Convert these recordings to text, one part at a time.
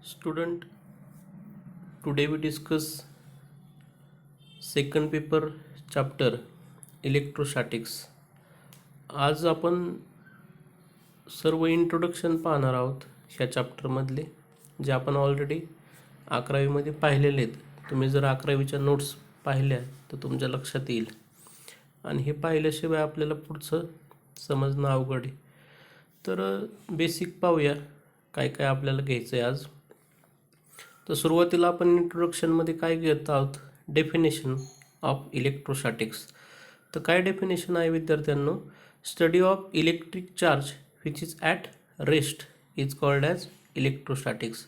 Student, today we discuss second paper chapter electrostatics. आज आपण सर्व इंट्रोडक्शन पाहणार आहोत ह्या चॅप्टरमधले, जे आपण ऑलरेडी 11वीमध्ये पाहिलेले आहेत. तुम्ही जर 11वीच्या नोट्स पाहिल्या तर तुमच्या लक्षात येईल, आणि हे पाहिल्याशिवाय आपल्याला पुढचं समजणं अवघड आहे. तर बेसिक पाहूया काय काय आपल्याला घ्यायचं आहे आज. तर सुरुवातीला आपण इंट्रोडक्शनमध्ये काय घेत आहोत, डेफिनेशन ऑफ इलेक्ट्रोस्टॅटिक्स. तर काय डेफिनेशन आहे विद्यार्थ्यांनो, study of electric charge which is at rest is called as electrostatics.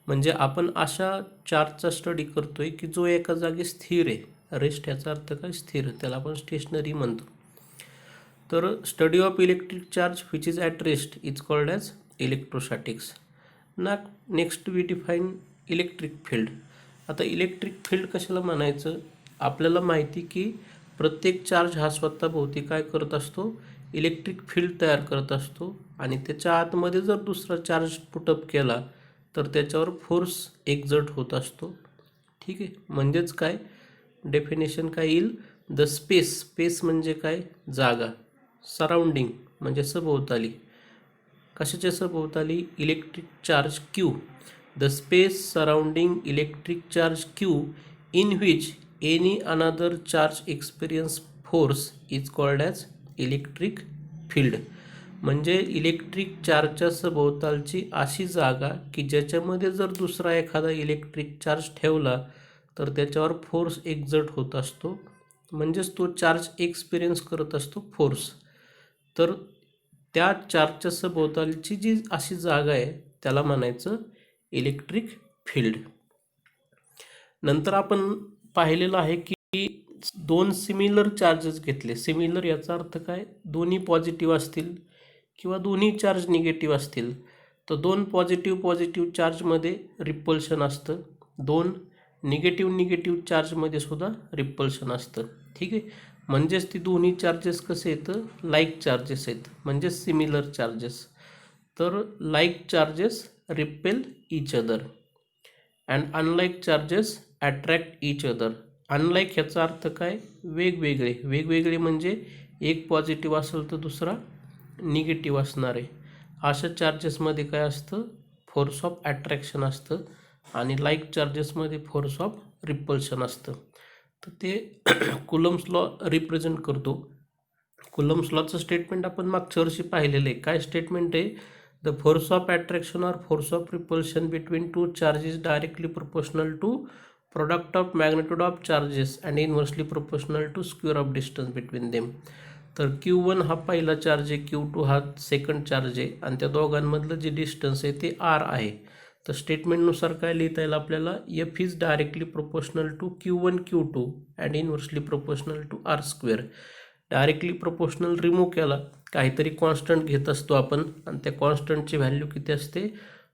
म्हणजे आपण अशा चार्जचा स्टडी करतोय की जो एका जागी स्थिर आहे. रेस्ट याचा अर्थ काय, स्थिर, त्याला आपण स्टेशनरी म्हणतो. तर study of electric charge which is at rest is called as electrostatics. Next we define electric field. आता इलेक्ट्रिक फील्ड कशाला म्हणायचं, आपल्याला माहिती की प्रत्येक चार्ज हा स्वतःभोवती काय करत असतो, इलेक्ट्रिक फील्ड तयार करत असतो, आणि त्याच्या आतमध्ये जर दुसरा चार्ज पुटअप केला तर त्याच्यावर फोर्स एक्झर्ट होत असतो. ठीक आहे, म्हणजेच काय डेफिनेशन काय येईल, द स्पेस म्हणजे काय, जागा, सराउंडिंग म्हणजे सभोवताली. कशाच्या सभोवताली, electric charge Q. The space surrounding electric charge Q in which any another charge experience force is called as electric field. म्हणजे इलेक्ट्रिक चार्जच्या सभोवतालची अशी जागा की ज्याच्यामध्ये जर दुसरा एखादा इलेक्ट्रिक चार्ज ठेवला तर त्याच्यावर फोर्स एक्झर्ट होत असतो, म्हणजेच तो चार्ज एक्सपिरियन्स करत असतो फोर्स. तर त्या चार्जच्या सभोवतालची जी अशी जागा आहे त्याला म्हणायचं इलेक्ट्रिक फील्ड. नंतर आपण पाहिलेलं आहे की दोन सिमिलर चार्जेस घेतले. सिमिलर याचा अर्थ काय, दोन्ही पॉझिटिव्ह असतील किंवा दोन्ही चार्ज निगेटिव्ह असतील. तर दोन पॉझिटिव्ह चार्जमध्ये रिपल्शन असतं, दोन निगेटिव्ह चार्जमध्ये सुद्धा रिपल्शन असतं. ठीक आहे, म्हणजेच ती दोन्ही चार्जेस कसे येतं, लाईक चार्जेस आहेत, म्हणजे सिमिलर चार्जेस. तर like charges repel each other and unlike charges attract each other. Unlike ह्याचा अर्थ काय, वेगवेगळे म्हणजे एक पॉझिटिव्ह असेल तर दुसरा निगेटिव्ह असणार आहे. अशा चार्जेसमध्ये काय असतं, फोर्स ऑफ अट्रॅक्शन असतं, आणि लाईक चार्जेसमध्ये फोर्स ऑफ रिपल्शन असतं. तर ते कुलम्स लॉ रिप्रेझेंट करतो. कुलम्स लॉचं स्टेटमेंट आपण मागच्या वर्षी पाहिलेलं आहे. काय स्टेटमेंट आहे, the force of attraction or force of repulsion between two charges directly proportional to product of magnitude of charges and inversely proportional to square of distance between them. तर Q1 हा पहिला चार्ज आहे, Q2 हा second charge आहे, आणि त्या दोघांमधलं जे distance आहे ते R आहे. तर स्टेटमेंटनुसार काय लिहिता येईल आपल्याला, F is directly proportional to Q1 Q2 and inversely proportional to R square. Directly proportional remove केला, काहीतरी कॉन्स्टंट घेत असतो आपण, आणि त्या कॉन्स्टंटची व्हॅल्यू किती असते,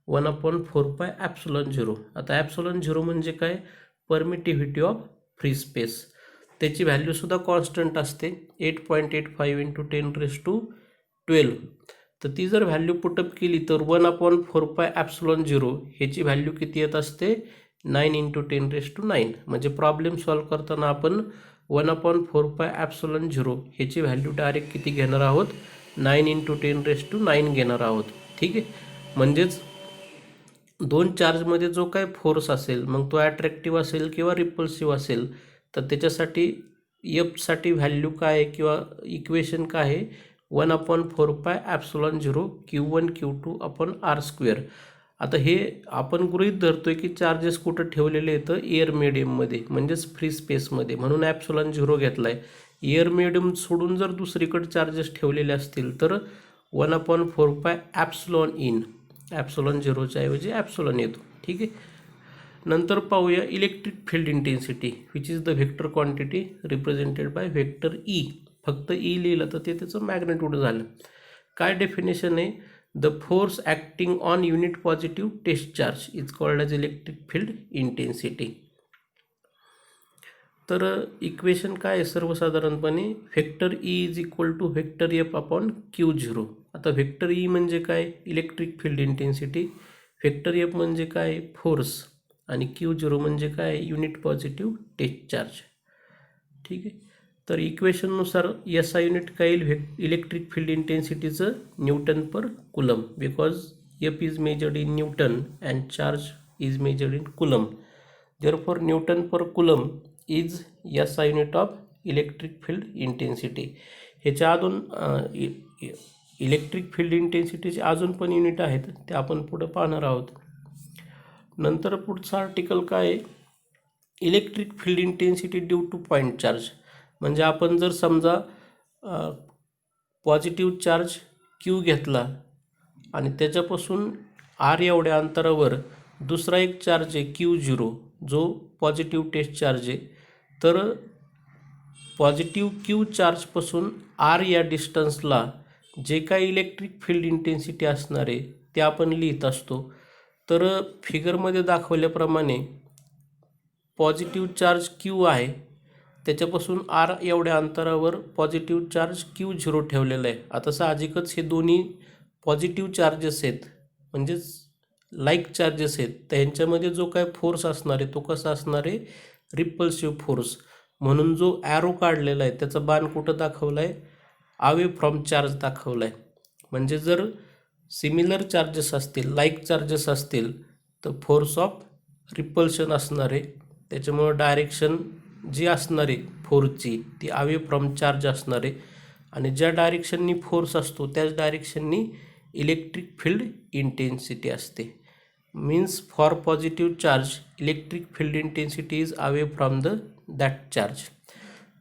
1/4πε0. आता ε0 म्हणजे काय, परमिटिव्हिटी ऑफ फ्री स्पेस. त्याची व्हॅल्यूसुद्धा कॉन्स्टंट असते, 8.85 × 10⁻12. तर ती जर व्हॅल्यू पुटअप केली तर 1/4πε0 ह्याची व्हॅल्यू किती येत असते, 9 × 10⁻9. म्हणजे प्रॉब्लेम सॉल्व करताना आपण 1/4πε0 ह्याची व्हॅल्यू डायरेक्ट किती घेणार आहोत, 9 × 10⁻9 घेणार आहोत. ठीक आहे, म्हणजेच दोन चार्जमध्ये जो काय फोर्स असेल, मग तो ॲट्रॅक्टिव्ह असेल किंवा रिपल्सिव्ह असेल, तर त्याच्यासाठी एफसाठी व्हॅल्यू काय आहे किंवा इक्वेशन काय आहे, 1/4πε0 Q1 Q2 R स्क्वेअर. आता हे आपण गृहीत धरतोय की चार्जेस कुठं ठेवलेले येतं, एअर मीडियममध्ये, म्हणजेच फ्री स्पेसमध्ये, म्हणून ε0 घेतला आहे. एअर मीडियम सोडून जर दुसरीकडे चार्जेस ठेवलेले असतील तर 1/4πε0, ε0च्या ऐवजी ॲप्सिलॉन येतो. ठीक आहे, नंतर पाहूया electric field intensity which is the vector quantity represented by vector E. फक्त ई लिहिलं तर ते त्याचं मॅग्नेट्यूड झालं. काय डेफिनेशन आहे, the force acting on unit positive test charge is called as electric field intensity. तर इक्वेशन काय आहे सर्वसाधारणपणे, vector E is equal to vector F upon Q0. आता व्हेक्टर ई म्हणजे काय, electric field intensity, vector F म्हणजे काय, force, आणि Q0 म्हणजे काय, युनिट पॉझिटिव्ह टेस्ट चार्ज. ठीक आहे. तर इक्वेशननुसार SI युनिट काय येईल, इलेक्ट्रिक फील्ड इंटेन्सिटीचं newton per coulomb, because F is measured in newton and charge is measured in coulomb. Therefore newton per coulomb is SI unit of electric field intensity. ह्याच्या अजून electric field इंटेन्सिटीचे अजून पण unit आहेत, ते आपण पुढे पाहणार आहोत. नंतर पुढचा आर्टिकल काय आहे, electric field intensity due two point charge. म्हणजे आपण जर समजा पॉझिटिव्ह चार्ज Q घेतला आणि त्याच्यापासून R एवढ्या अंतरावर दुसरा एक चार्ज आहे Q0, जो पॉझिटिव्ह टेस्ट चार्ज आहे. तर पॉझिटिव्ह Q चार्जपासून R या डिस्टन्सला जे काही इलेक्ट्रिक फील्ड इंटेन्सिटी असणार आहे ते आपण लिहित असतो. तर फिगरमध्ये दाखवल्याप्रमाणे पॉझिटिव्ह चार्ज Q आहे, त्याच्यापासून R एवढ्या अंतरावर पॉझिटिव्ह चार्ज Q0 ठेवलेला आहे. आता साहजिकच हे दोन्ही पॉझिटिव्ह चार्जेस आहेत, म्हणजेच लाईक चार्जेस आहेत, तर ह्यांच्यामध्ये जो काय फोर्स असणार आहे तो कसा असणार आहे, रिपल्सिव्ह फोर्स. म्हणून जो ॲरो काढलेला आहे त्याचा बाण कुठं दाखवला आहे, अवे फ्रॉम चार्ज दाखवला आहे. म्हणजे जर सिमिलर चार्जेस असतील, लाईक चार्जेस असतील, तर फोर्स ऑफ रिपल्शन असणार आहे. त्याच्यामुळं डायरेक्शन जी असणार आहे फोर्सची ती अवे फ्रॉम चार्ज असणार आहे, आणि ज्या डायरेक्शननी फोर्स असतो त्याच डायरेक्शननी इलेक्ट्रिक फील्ड इंटेन्सिटी असते. Means for positive charge electric field intensity is away from that charge.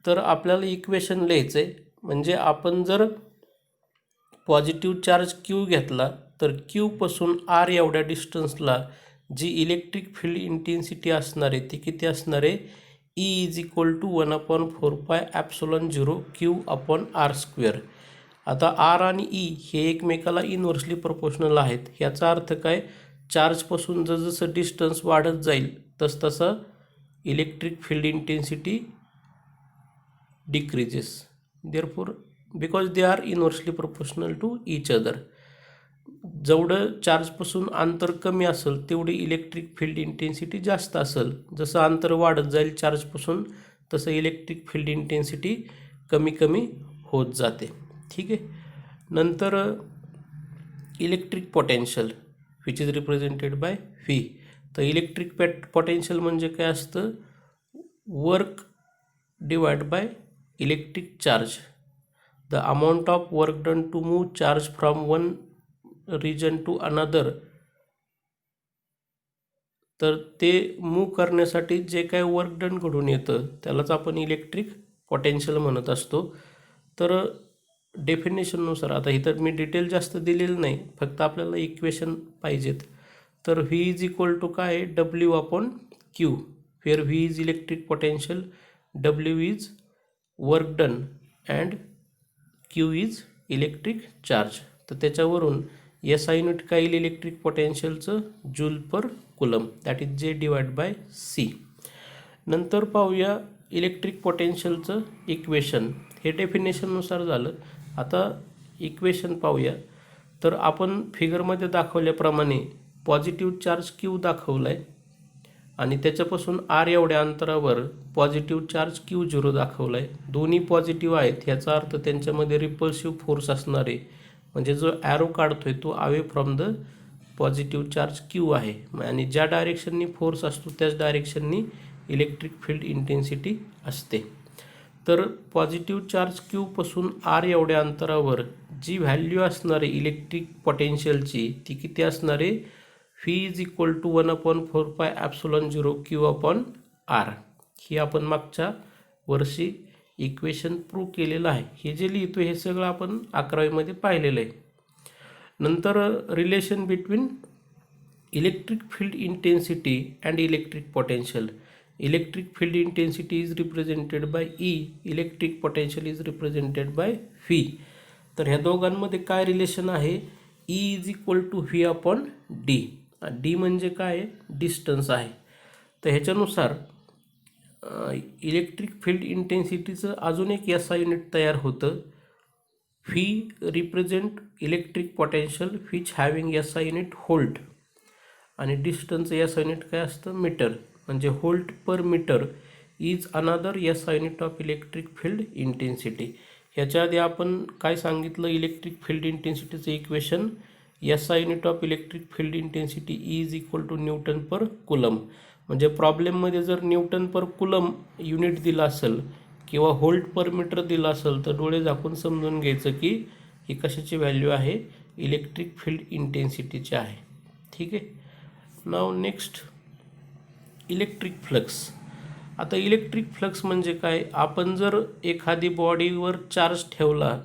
तर आपल्याला इक्वेशन लिहायचं आहे. म्हणजे आपण जर पॉझिटिव्ह चार्ज Q घेतला तर Qपासून R एवढ्या डिस्टन्सला जी इलेक्ट्रिक फील्ड इंटेन्सिटी असणार आहे ती किती असणार आहे, E is equal to 1/4πε0 Q/r². आता R आणि E हे एकमेकाला इनव्हर्सली प्रोपोर्शनल आहेत. याचा अर्थ काय, चार्जपासून जसं डिस्टन्स वाढत जाईल तसं electric field intensity decreases. Therefore because they are inversely proportional to each other. जेवढं चार्जपासून अंतर कमी असेल तेवढी इलेक्ट्रिक फील्ड इंटेन्सिटी जास्त असेल. जसं अंतर वाढत जाईल चार्जपासून तसं इलेक्ट्रिक फील्ड इंटेन्सिटी कमी कमी होत जाते. ठीक आहे. नंतर electric potential which is represented by V. तर इलेक्ट्रिक पोटेन्शियल म्हणजे काय असतं, work divide by electric charge. The amount of work done to move charge from one region to another. तर ते मूव करण्यासाठी जे काय वर्क डन घडून येतं त्यालाच आपण इलेक्ट्रिक पोटेन्शियल म्हणत असतो. तर डेफिनेशननुसार, आता इथं मी डिटेल जास्त दिलेलं नाही, फक्त आपल्याला इक्वेशन पाहिजेत. तर V इज इक्वल टू काय, W/Q, where V is electric potential, W is work done and Q is electric charge. तर त्याच्यावरून SI युनिट काय येईल इलेक्ट्रिक पोटेन्शियलचं, joule per coulomb, that is J divide by C. नंतर पाहूया electric पोटेन्शियलचं equation. हे डेफिनेशननुसार झालं. आता इक्वेशन पाहूया. तर आपण फिगरमध्ये दाखवल्याप्रमाणे पॉझिटिव्ह चार्ज Q दाखवला आहे आणि त्याच्यापासून R एवढ्या अंतरावर पॉझिटिव्ह चार्ज Q0 दाखवला आहे. दोन्ही पॉझिटिव्ह आहेत, याचा अर्थ त्यांच्यामध्ये रिपल्सिव्ह फोर्स असणार आहे. म्हणजे जो ॲरो काढतोय तो away from the positive charge Q आहे, आणि ज्या डायरेक्शननी फोर्स असतो त्याच डायरेक्शननी इलेक्ट्रिक फील्ड इंटेन्सिटी असते. तर पॉझिटिव्ह चार्ज Qपासून R एवढ्या अंतरावर जी व्हॅल्यू असणार आहे इलेक्ट्रिक पोटेन्शियलची ती किती असणार आहे, V is equal to 1/4πε0 Q/r. ही आपण मागच्या वर्षी इक्वेशन प्रूव्ह केलेलं आहे. हे जे लिहितो हे सगळं आपण 11वीमध्ये पाहिलेलं आहे. नंतर relation between electric field intensity and electric potential. Electric field intensity is represented by E, electric potential is represented by V. तर ह्या दोघांमध्ये काय रिलेशन आहे, E is equal to V/d. D म्हणजे काय, डिस्टन्स आहे. तर ह्याच्यानुसार इलेक्ट्रिक फील्ड इंटेन्सिटीचं अजून एक SI युनिट तयार होतं. V represent electric potential which having SI unit volt. आणि डिस्टन्स एस युनिट काय असतं मीटर, म्हणजे volt per metre is another S unit of electric field intensity. ह्याच्या आधी आपण काय सांगितलं, इलेक्ट्रिक फील्ड इंटेन्सिटीचं equation S unit of electric field intensity is equal to newton per coulomb. म्हणजे प्रॉब्लेममध्ये जर न्यूटन पर कुलम युनिट दिला असेल किंवा व्होल्ट पर मीटर दिला असेल तर डोळे झाकून समजून घ्यायचं की ही कशाची व्हॅल्यू आहे, इलेक्ट्रिक फील्ड इंटेन्सिटीची आहे. ठीक आहे. नाव नेक्स्ट इलेक्ट्रिक फ्लक्स. आता इलेक्ट्रिक फ्लक्स म्हणजे काय, आपण जर एखादी बॉडीवर चार्ज ठेवला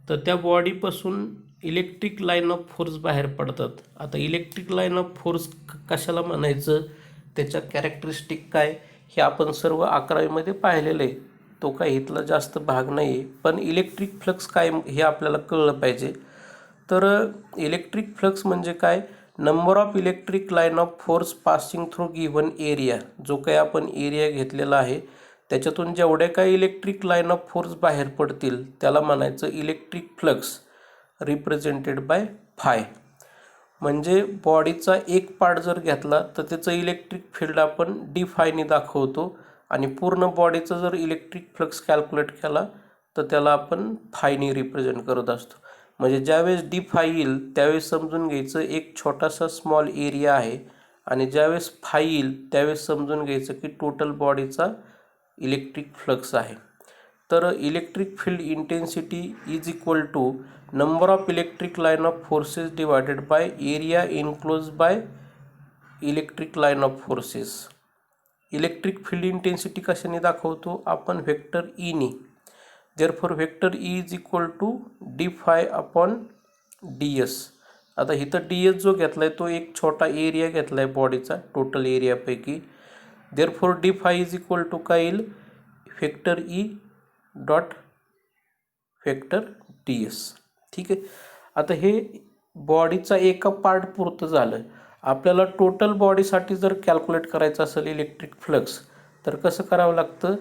तर त्या बॉडीपासून इलेक्ट्रिक लाईन ऑफ फोर्स बाहेर पडतात. आता इलेक्ट्रिक लाईन ऑफ फोर्स कशाला म्हणायचं, त्याच्या कॅरेक्टरिस्टिक काय हे आपण सर्व 11वीमध्ये पाहिलेलं आहे, तो काय इथला जास्त भाग नाही आहे. पण इलेक्ट्रिक फ्लक्स काय हे आपल्याला कळलं पाहिजे. तर इलेक्ट्रिक फ्लक्स म्हणजे काय, number of electric line of force passing through given area. जो काही आपण एरिया घेतलेला आहे त्याच्यातून जेवढ्या काही इलेक्ट्रिक लाईन ऑफ फोर्स बाहेर पडतील त्याला म्हणायचं electric flux, represented by five. म्हणजे बॉडीचा एक पार्ट जर घेतला तर त्याचं इलेक्ट्रिक फील्ड आपण डी फायने दाखवतो आणि पूर्ण बॉडीचा जर इलेक्ट्रिक फ्लक्स कॅल्क्युलेट केला तर त्याला आपण फायने रिप्रेझेंट करत असतो. म्हणजे ज्यावेळेस डी फाय येईल त्यावेळेस समजून घ्यायचं एक छोटासा स्मॉल एरिया आहे आणि ज्यावेळेस फाय येईल त्यावेळेस समजून घ्यायचं की टोटल बॉडीचा इलेक्ट्रिक फ्लक्स आहे. तर electric field intensity is equal to number of electric line of forces divided by area enclose by electric line of forces. Electric field intensity कशाने दाखवतो आपण, व्हेक्टर ईने. Therefore vector E is equal to D phi upon D S. आता इथं D S जो घेतला आहे तो एक छोटा एरिया घेतला आहे बॉडीचा टोटल एरियापैकी. Therefore D phi is equal to काय येईल, vector E dot vector D S. ठीक आहे. आता हे बॉडीचा एका पार्ट पुरतं झालं. आपल्याला टोटल बॉडीसाठी जर कॅल्क्युलेट करायचं असेल इलेक्ट्रिक फ्लक्स तर कसं करावं लागतं,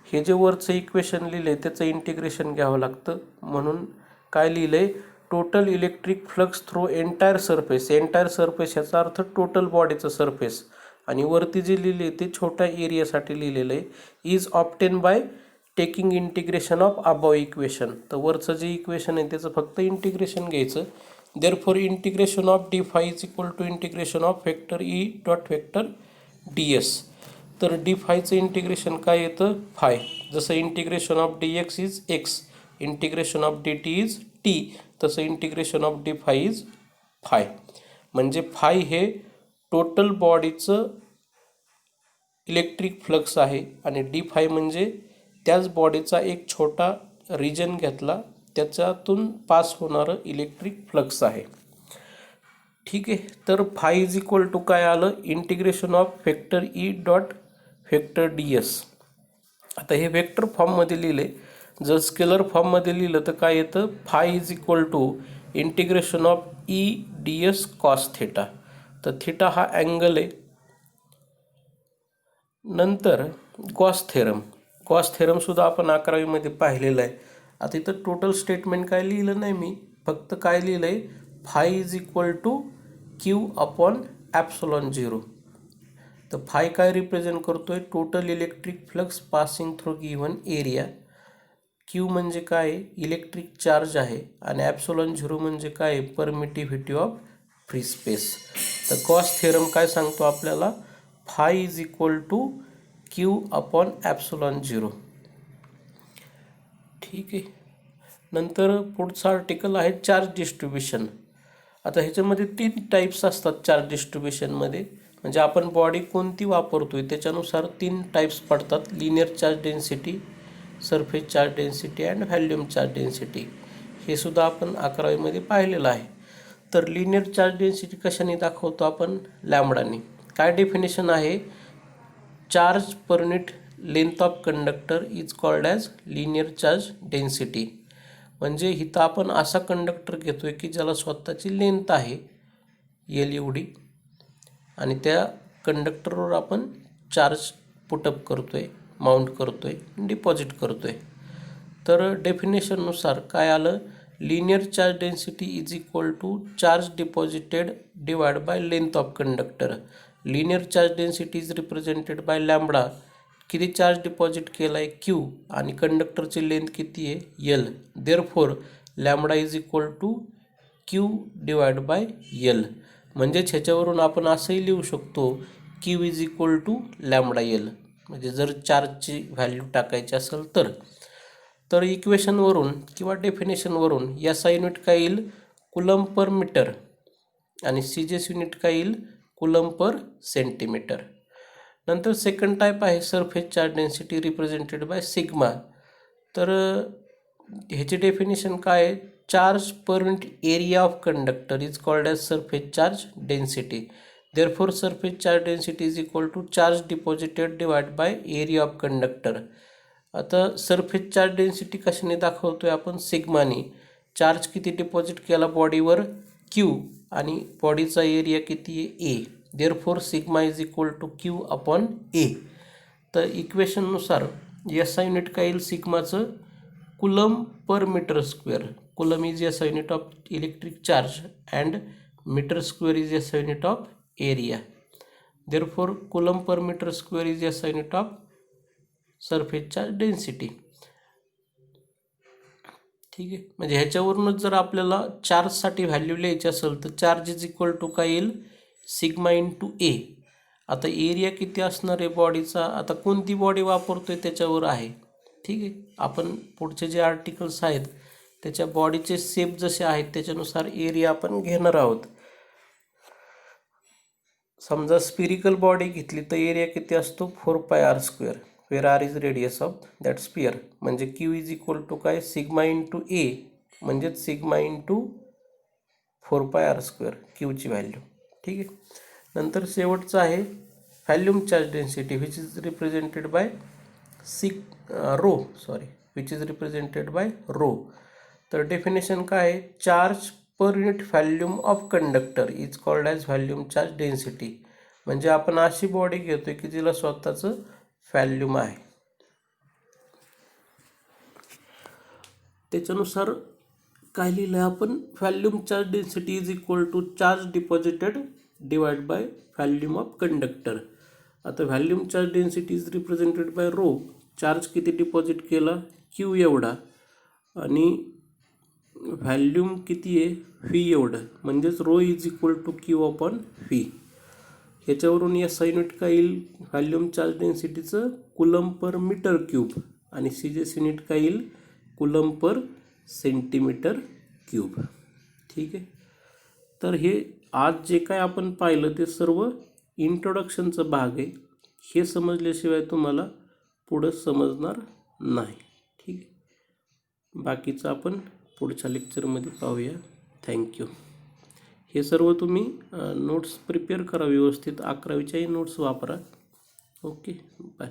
हे जे वरचं इक्वेशन लिहिलं आहे त्याचं इंटिग्रेशन घ्यावं लागतं. म्हणून काय लिहिलं आहे, total electric flux through entire surface. Entire surface याचा अर्थ टोटल बॉडीचं सरफेस, आणि वरती जे लिहिले आहे ते छोट्या एरियासाठी लिहिलेलं आहे, is obtain by taking integration of above equation. तर वरचं जे इक्वेशन आहे त्याचं फक्त इंटिग्रेशन घ्यायचं. Therefore integration of D phi is equal to integration of vector E dot vector D S. तर डी फायचं इंटिग्रेशन काय येतं, फाय. जसं integration of D X is X, integration of D T is T, तसं integration of D phi is phi. म्हणजे phi हे total बॉडीचं इलेक्ट्रिक फ्लक्स आहे आणि डी फाय म्हणजे त्याच बॉडीचा एक छोटा रिजन घेतला त्याच्यातून पास होणारं इलेक्ट्रिक फ्लक्स आहे. ठीक आहे. तर फाय इज इक्वल टू काय आलं, integration of vector E dot vector D S. आता हे व्हेक्टर फॉर्ममध्ये लिहिले, जर स्केलर फॉर्ममध्ये लिहिलं तर काय येतं, phi is equal to integration of E D S cos theta. तर थिटा हा अँगल आहे. नंतर गॉस थेरम. गॉस थेरमसुद्धा आपण 11वीमध्ये पाहिलेलं आहे. आता इथं टोटल स्टेटमेंट काय लिहिलं नाही मी, फक्त काय लिहिलं आहे, phi is equal to Q upon epsilon zero. तर फाय काय रिप्रेझेंट करतो आहे, total electric flux passing through given area. Q म्हणजे काय, इलेक्ट्रिक चार्ज आहे, आणि ॲप्सोलॉन झिरो म्हणजे काय, परमिटिव्हिटी ऑफ फ्री स्पेस. तर गॉस थेरम काय सांगतो आपल्याला, phi is equal to Q upon epsilon zero. ठीक आहे. नंतर पुढचं आर्टिकल आहे चार्ज डिस्ट्रीब्युशन. आता ह्याच्यामध्ये 3 टाईप्स असतात चार्ज डिस्ट्रीब्युशनमध्ये. म्हणजे आपण बॉडी कोणती वापरतोय त्याच्यानुसार 3 टाईप्स पडतात, linear charge density, surface charge density and volume charge density. हे सुद्धा आपण 11वीमध्ये पाहिलेलं आहे. तर लिनियर चार्ज डेन्सिटी कशाने दाखवतो आपण, लॅम्बडाने. काय डेफिनेशन आहे, charge per unit length of conductor is called as linear charge density. म्हणजे इथं आपण असा कंडक्टर घेतो आहे की ज्याला स्वतःची लेंथ आहे एल एवढी, आणि त्या कंडक्टरवर आपण चार्ज पुटअप करतो आहे, माउंट करतो आहे, डिपॉझिट करतो आहे. तर डेफिनेशननुसार काय आलं, linear charge density is equal to charge deposited divided by length of conductor. Linear charge density is represented by lambda. किती चार्ज डिपॉझिट केला आहे क्यू आणि कंडक्टरची लेंथ किती आहे L. Therefore lambda is equal to Q divide by L. म्हणजेच ह्याच्यावरून आपण असंही लिहू शकतो Q is equal to lambda L. म्हणजे जर चार्जची व्हॅल्यू टाकायची असेल तर इक्वेशनवरून किंवा डेफिनेशनवरून याचा युनिट काय येईल कुलम पर मीटर आणि सी जी एस युनिट काय येईल कुलम पर सेंटीमीटर. नंतर सेकंड टाईप आहे surface charge density represented by sigma. तर ह्याचे डेफिनेशन काय आहे charge per unit area of conductor is called as surface charge density. Therefore surface charge density is equal to charge deposited divide by area of conductor. आता surface charge density कशाने दाखवतोय आपण सिग्मानी. Charge किती deposit केला बॉडीवर Q आणि बॉडीचा area किती आहे A. Therefore sigma is equal to Q upon A. तर इक्वेशननुसार एसआय युनिट काय येईल सिग्माचं coulomb per metre square. Coulomb is SI unit of electric charge and metre square is SI unit of area. Therefore coulomb per metre square is SI unit of surface charge density. ठीक आहे. म्हणजे ह्याच्यावरूनच जर आपल्याला चार्जसाठी value लिहायची असेल तर charge is equal to काय येईल सिग्मा इंटू ए. आता एरिया किती असणार आहे बॉडीचा आता कोणती बॉडी वापरतोय त्याच्यावर आहे. ठीक आहे. आपण पुढचे जे आर्टिकल्स आहेत त्याच्या बॉडीचे शेप जसे आहेत त्याच्यानुसार एरिया आपण घेणार आहोत. समजा स्पिरिकल बॉडी घेतली तर एरिया किती असतो 4πr². Where R is radius of that sphere. म्हणजे क्यू इज इक्वल टू काय सिग्मा इंटू ए म्हणजेच सिग्मा इंटू 4πr² क्यूची व्हॅल्यू. ठीक आहे. नंतर शेवटचं आहे volume charge density which is represented by which is represented by rho. तर definition काय आहे charge per unit volume of conductor is called as volume charge density. म्हणजे आपण अशी बॉडी घेतोय की जिला स्वतःचं व्हॅल्यूम आहे. त्याच्यानुसार काय लिहिलं आहे आपण volume charge density is equal to charge deposited divide by volume of conductor. आता volume charge density is represented by rho. Charge किती डिपॉझिट केला क्यू एवढा आणि व्हॅल्यूम किती आहे व्ही एवढं म्हणजेच rho is equal to Q upon V. ह्याच्यावरून या युनिट काय येईल व्हॅल्यूम चार्ज डेन्सिटीचं कुलम पर मीटर क्यूब आणि सी जी एस युनिट काय येईल कुलम पर सेंटीमीटर क्यूब. ठीक आहे. तर हे आज जे काय आपण पाहिलं ते सर्व इंट्रोडक्शनचा भाग आहे. हे समजल्याशिवाय तुम्हाला पुढं समजणार नाही. ठीक आहे. बाकीचं आपण पुढच्या लेक्चरमध्ये पाहूया. थँक्यू. हे सर्व तुम्ही नोट्स प्रिपेअर करा व्यवस्थित. 11वीच्याही नोट्स वापरा. Okay bye.